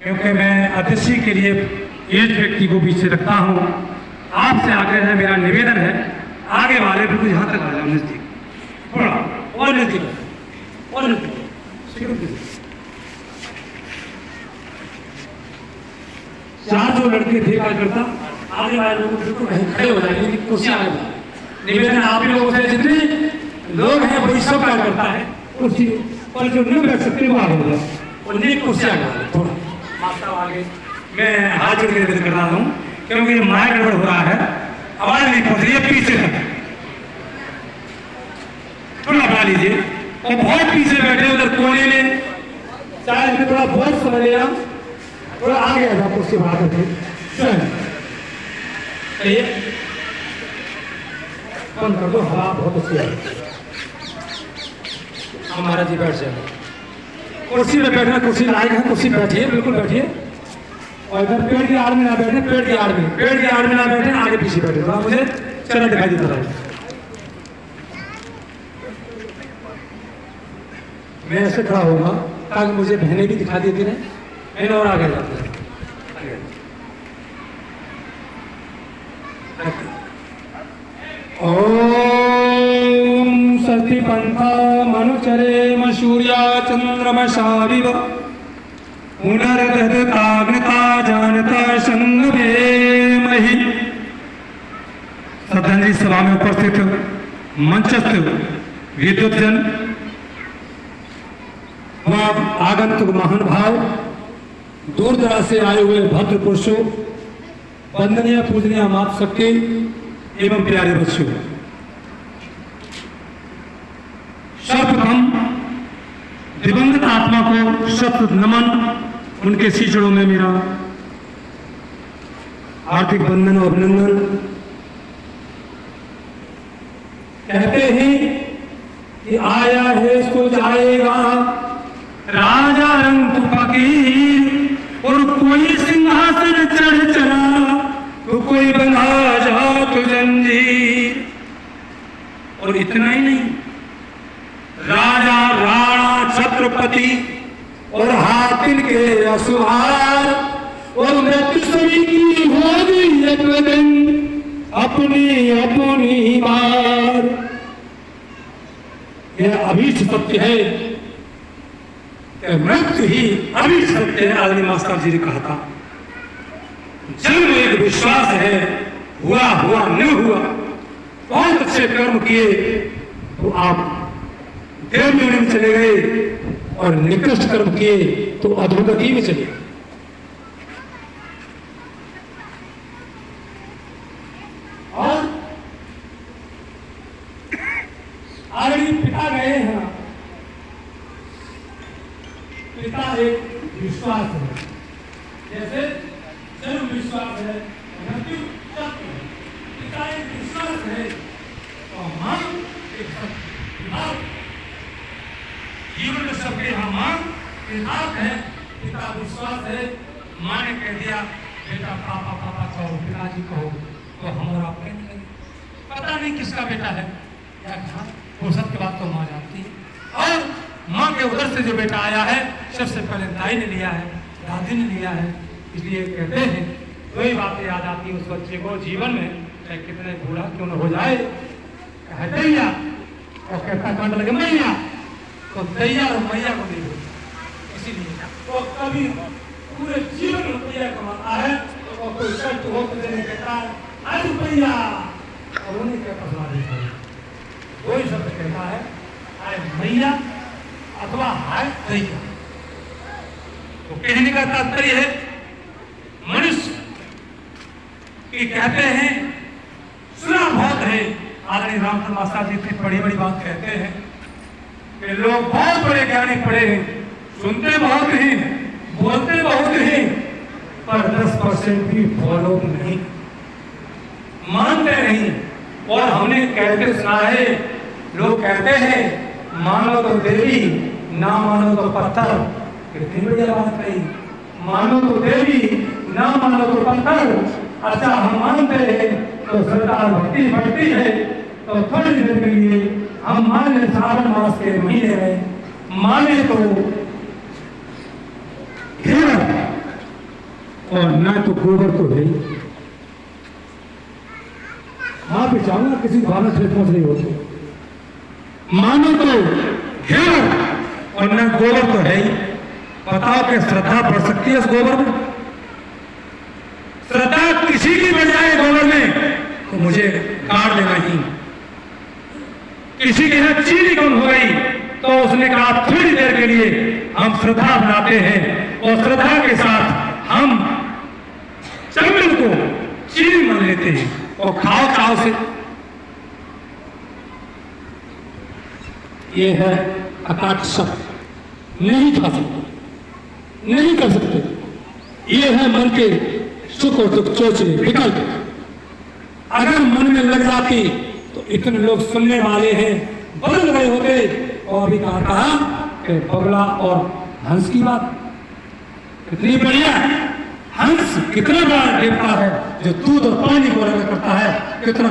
क्योंकि मैं अध्यक्षी के लिए एज व्यक्ति को पीछे रखता हूँ। आपसे आग्रह है, मेरा निवेदन है, आगे वाले बिल्कुल यहाँ तक आ जाओ, नजदीक, थोड़ा और नजदीक और नजदीक। चार जो लड़के थे कार्यकर्ता, आगे वाले लोग बिल्कुल खड़े हो जाएंगे, कुर्सियां आगे। निवेदन आप ही लोगों से, जितने लोग हैं वही सब कार्यकर्ता है, कुर्सी पर जो नहीं बैठ सकते वो आगे हो जाए और नहीं कुर्सी आगे थोड़ा मास्टर आगे। मैं हाथ जोड़ के निवेदन कर रहा हूँ क्योंकि माइक गड़बड़ हो रहा है, आवाज नहीं पहुंच रही है पीछे तक, थोड़ा बना लीजिए। और बहुत पीछे बैठे उधर कोने में, शायद थोड़ा बहुत समझ लिया, थोड़ा आगे आ जाओ कुर्सी बढ़ा करके। चलिए बंद कर दो, हवा बहुत अच्छी है। हमारा जी बैठ जाए, कुर्सी में बैठना, कुर्सी लायक है, कुर्सी बैठिए, बिल्कुल बैठिए। और इधर पेड़ की आड़ में ना बैठे, पेड़ की आड़ में ना बैठे, आगे पीछे बैठे, थोड़ा मुझे चला दिखाई देता रहे। मैं ऐसे खड़ा होगा ताकि मुझे बहनें भी दिखा देती रहे, मैंने और आगे जाते हैं। ओम सती पंथा मनुचरे सूर्या चंद्रमशाविव पुनर्दहताग्नता जानता संगमे महि। श्रद्धांजलि सभा में उपस्थित मंचस्थ विद्वतजन व आगंतुक महान भाव, दूर दराज से आए हुए भद्र पुरुषों, वंदनीय पूजनीय मातृशक्ति एवं प्यारे बच्चों, सर्वप्रथम दिवंगत आत्मा को शत नमन, उनके शीशड़ों में मेरा हार्दिक वंदन और अभिनंदन। कहते हैं कि आया है सो जाएगा, राजा रंग फकीर, और कोई सिंहासन चढ़ चला तो कोई बना जा तो जंजीर। और इतना ही नहीं, राजा राणा छत्रपति और हाथिन के असुहार, और मृत्यु सभी की होगी एक दिन अपनी अपनी बार। यह अभीष्ट सत्य है, मृत्यु ही अभीष्ट सत्य है। आदरणीय मास्टर जी ने कहा था, जन्म एक विश्वास है, हुआ हुआ न हुआ। बहुत अच्छे कर्म किए तो आप देव में चले गए, और निकृष्ट कर्म किए तो अधोगति में चले गए। और आदरणीय पिता गए हैं, पिता एक विश्वास है, जैसे जन्म विश्वास है, मृत्यु सत्य है। पिता एक विश्वास है तो मां एक सत्य, जीवन में सबके यहाँ मां सिद्धार्थ है, पिता विश्वास है। मां ने कह दिया बेटा पापा पापा कहो, पिताजी कहो, तो हम और आप कहने लगे। पता नहीं किसका बेटा है या कहा, वो सत्य बात तो मां जानती है। और मां के उधर से जो बेटा आया है, सबसे पहले दाई ने लिया है, दादी ने लिया है। इसलिए कहते हैं, वही बातें याद आती है उस बच्चे को जीवन में, चाहे कितने बूढ़ा क्यों न हो जाए, कहे दैया, और कहता कांड लगे मैया, तो दैया और मैया को नहीं बोलता। इसीलिए वो कभी पूरे जीवन में रुपया कमाता है, तो कोई कष्ट हो तो देने कहता है आज रुपया, और उन्हें क्या फसला देता है, वही शब्द कहता है आए मैया अथवा हाय दैया। तो कहने का तात्पर्य है, मनुष्य की कहते हैं सुना बहुत है। आदरणीय रामचंद्र मास्टर जी इतनी बड़ी बड़ी बात कहते हैं कि लोग बहुत बड़े ज्ञानी पढ़े हैं, सुनते बहुत हैं, बोलते बहुत हैं, पर 10% भी फॉलो नहीं, मानते नहीं। और हमने कहते सुना है, लोग कहते हैं मानो तो देवी, ना मानो तो पत्थर। कितनी बढ़िया बात कही, मानो तो देवी, ना मानो तो पत्थर। अच्छा हम मानते हैं तो श्रद्धा भक्ति बढ़ती है, तो थोड़ी देर के लिए हम माने श्रावण मास के महीने में, माने तो और ना तो गोबर तो है। आप भी चाहूंगा किसी भावना से पहुंच रही हो तो मानो तो है और ना गोबर तो है ही। बताओ कि श्रद्धा बढ़ सकती है इस गोबर में? श्रद्धा किसी की बढ़ जाए गोबर में तो मुझे गाड़ देना ही। किसी के यहाँ चीनी कम हो गई तो उसने कहा थोड़ी देर के लिए हम श्रद्धा बनाते हैं और श्रद्धा के साथ हम चंदन को चीनी मान लेते हैं और खाओ चाव से। ये है अकाट शब्द, नहीं खा सकते, नहीं कर सकते। ये है मन के सुख और दुख सोचने विकल्प। अगर मन में लग जाती तो इतने लोग सुनने वाले हैं बदल गए होते। और भी कहा कि बगला और हंस की बात कितनी बढ़िया। हंस कितना बड़ा देवता है जो दूध और पानी को अलग करता है, कितना